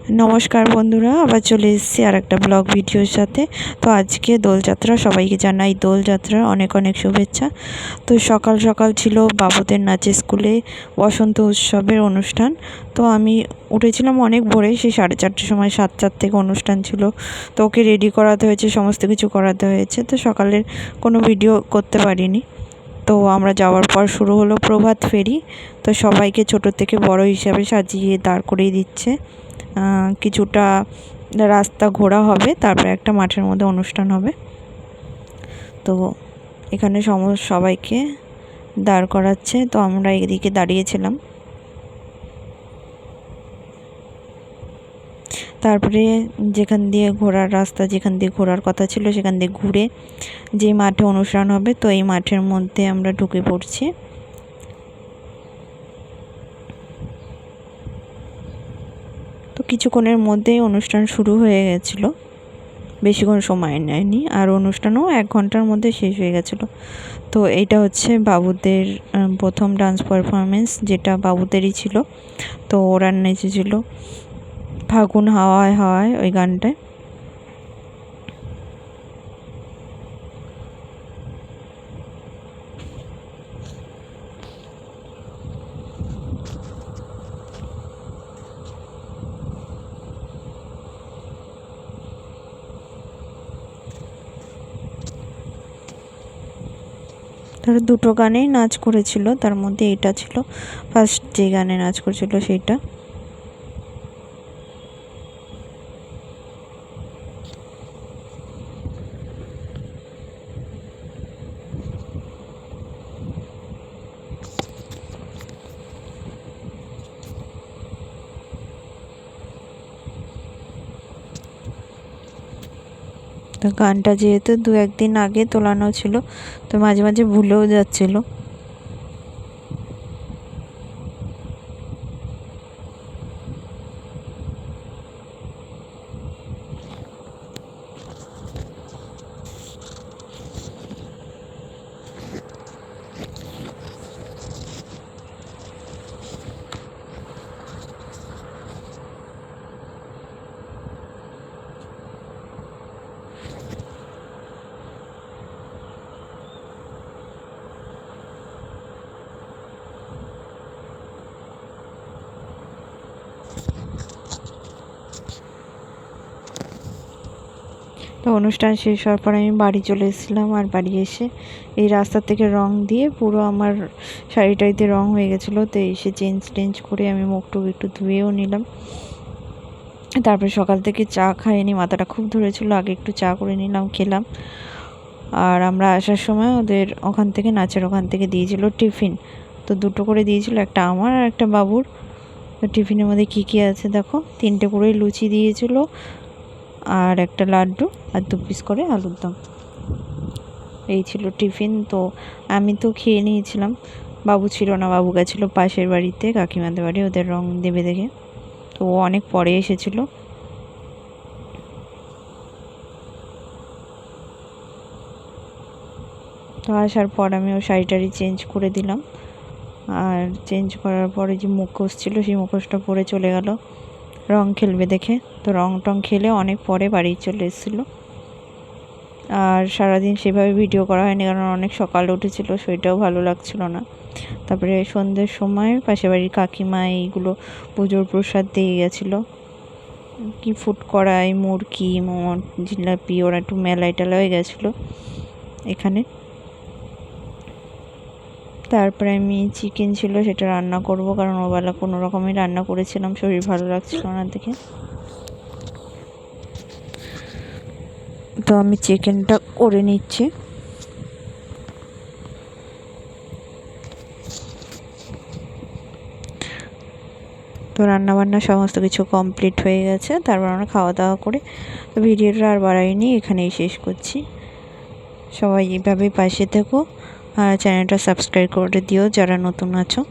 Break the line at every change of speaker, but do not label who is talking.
নমস্কার বন্ধুরা, আবার চলে এসেছি আর একটা ব্লগ ভিডিওর সাথে। তো আজকে দোলযাত্রা, সবাইকে জানাই দোলযাত্রার অনেক অনেক শুভেচ্ছা। তো সকাল সকাল ছিল বাবুদের নাচের স্কুলে বসন্ত উৎসবের অনুষ্ঠান। তো আমি উঠেছিলাম অনেক ভোরে, সেই 4:30টার সময়, 7টার থেকে অনুষ্ঠান ছিল। তো ওকে রেডি করাতে হয়েছে, সমস্ত কিছু করাতে হয়েছে। তো সকালের কোনো ভিডিও করতে পারিনি। তো আমরা যাওয়ার পর শুরু হলো প্রভাত ফেরি। তো সবাইকে ছোট থেকে বড় হিসাবে সাজিয়ে দাঁড় করিয়ে দিচ্ছে। কিছুটা রাস্তা ঘোরা হবে, তারপরে একটা মাঠের মধ্যে অনুষ্ঠান হবে। তো এখানে সবাইকে দাঁড় করাচ্ছে। তো আমরা এদিকে দাঁড়িয়েছিলাম। তারপরে যেখান দিয়ে ঘোরার রাস্তা, যেখান দিয়ে ঘোরার কথা ছিল, সেখান দিয়ে ঘুরে যে মাঠে অনুষ্ঠান হবে, তো এই মাঠের মধ্যে আমরা ঢুকে পড়ছি। তো কিছুক্ষণের মধ্যেই অনুষ্ঠান শুরু হয়ে গেছিলো, বেশিক্ষণ সময় নেয়নি। আর অনুষ্ঠানও 1 ঘন্টার মধ্যে শেষ হয়ে গেছিলো। তো এইটা হচ্ছে বাবুদের প্রথম ডান্স পারফরমেন্স, যেটা বাবুদেরই ছিল। তো ওরা নেচেছিল ফাগুন হাওয়ায় হাওয়ায়, ওই গানটায়। তারা 2টো গানেই নাচ করেছিল, তার মধ্যে এটা ছিল ফার্স্ট যে গানে নাচ করেছিল সেইটা। তো গানটা যেহেতু 2-1 দিন আগে তোলানো ছিল, তো মাঝে মাঝে ভুলেও যাচ্ছিলো। তো অনুষ্ঠান শেষ হওয়ার পর আমি বাড়ি চলে এসেছিলাম। আর বাড়ি এসে এই রাস্তা থেকে রং দিয়ে পুরো আমার শাড়িটাইতে রং হয়ে গেছিলো। তো এসে চেঞ্জ করে আমি মুখ টুক একটু ধুয়েও নিলাম। তারপরে সকাল থেকে চা খাইনি, মাথাটা খুব ধরেছিল, আগে একটু চা করে নিলাম, খেলাম। আর আমরা আসার সময় ওদের ওখান থেকে, নাচের ওখান থেকে দিয়েছিল টিফিন। তো 2টো করে দিয়েছিল, একটা আমার আর একটা বাবুর। তো টিফিনের মধ্যে কী আছে দেখো, 3টে করে লুচি দিয়েছিল, আর একটা লাড্ডু, আর 2 পিস করে আলুর দম। এই ছিল টিফিন। তো আমি তো খেয়ে নিয়েছিলাম, বাবু ছিল না, বাবু গেছিলো পাশের বাড়িতে, কাকিমাদের বাড়ি, ওদের রং দেবে দেখে। তো ও অনেক পরে এসেছিল। তো আসার পর আমি ও শাড়িটারি চেঞ্জ করে দিলাম। আর চেঞ্জ করার পরে যে মুখোশ ছিল, সেই মুখোশটা পরে চলে গেল রং খেলবে দেখে। তো রং টং খেলে অনেক পরে বাড়ি চলে এসেছিলো। আর সারাদিন সেভাবে ভিডিও করা হয়নি, কারণ অনেক সকালে উঠেছিল, সেটাও ভালো লাগছিল না। তারপরে সন্ধ্যের সময় পাশের বাড়ির কাকিমা এইগুলো পুজোর প্রসাদ দিয়ে গেছিলো, কি ফুট কড়াই, মুরকি, মোট, জিলাপি, ওরা একটু মেলায় টেলা হয়ে গেছিলো এখানে। তারপরে আমি চিকেন ছিল, সেটা রান্না করব, কারণ ওবেলা কোনো রকমই রান্না করেছিলাম, শরীর ভালো লাগছিল না দেখে। তো আমি চিকেনটা করে নিচ্ছি। তো রান্নাবান্না সমস্ত কিছু কমপ্লিট হয়ে গেছে। তারপর আমরা খাওয়া দাওয়া করে, তো ভিডিওটা আর বাড়াইনি, এখানেই শেষ করছি। সবাই এইভাবেই পাশে থেকো, আর চ্যানেলটা সাবস্ক্রাইব করে দিও যারা নতুন আছো।